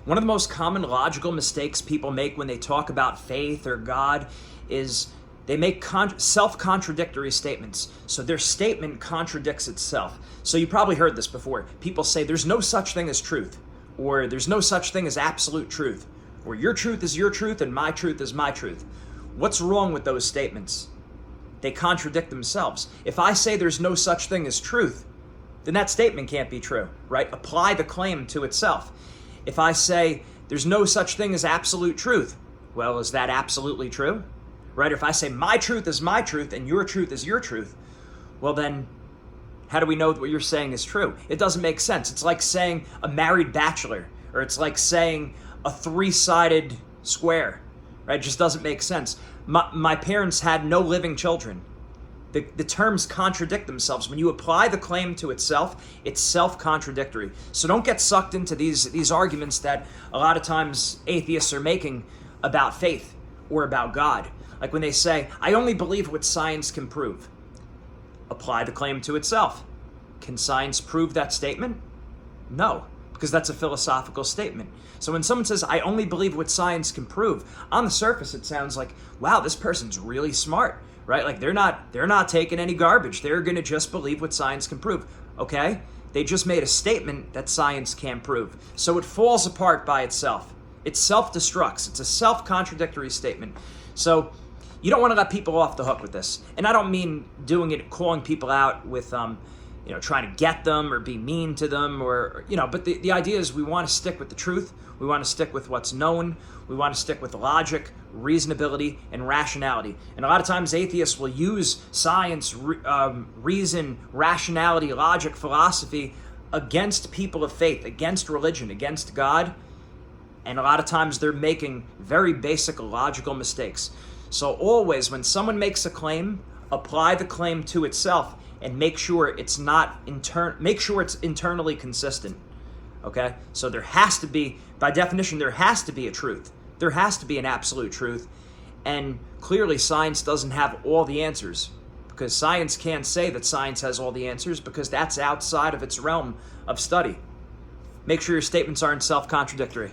One of the most common logical mistakes people make when they talk about faith or God is they make self-contradictory statements. So their statement contradicts itself. So you probably heard this before. People say there's no such thing as truth, or there's no such thing as absolute truth, or your truth is your truth and my truth is my truth. What's wrong with those statements? They contradict themselves. If I say there's no such thing as truth, then that statement can't be true, right? Apply the claim to itself. If I say there's no such thing as absolute truth, well, is that absolutely true? Right? If I say my truth is my truth and your truth is your truth, well then, how do we know that what you're saying is true? It doesn't make sense. It's like saying a married bachelor, or it's like saying a three-sided square, right? It just doesn't make sense. My parents had no living children. The terms contradict themselves. When you apply the claim to itself, it's self-contradictory. So don't get sucked into these arguments that a lot of times atheists are making about faith or about God. Like when they say, I only believe what science can prove. Apply the claim to itself. Can science prove that statement? No, because that's a philosophical statement. So when someone says, I only believe what science can prove, on the surface it sounds like, wow, this person's really smart. Right? Like they're not taking any garbage. They're going to just believe what science can prove. Okay? They just made a statement that science can't prove. So it falls apart by itself. It self-destructs. It's a self-contradictory statement. So you don't want to let people off the hook with this. And I don't mean doing it, calling people out with, trying to get them or be mean to them but the idea is we want to stick with the truth. We want to stick with what's known. We want to stick with logic, reasonability, and rationality. And a lot of times atheists will use science, reason, rationality, logic, philosophy against people of faith, against religion, against God. And a lot of times they're making very basic logical mistakes. So always when someone makes a claim, apply the claim to itself and make sure it's internally consistent. Okay? So there has to be, by definition, there has to be a truth. There has to be an absolute truth. And clearly science doesn't have all the answers, because science can't say that science has all the answers, because that's outside of its realm of study. Make sure your statements aren't self-contradictory.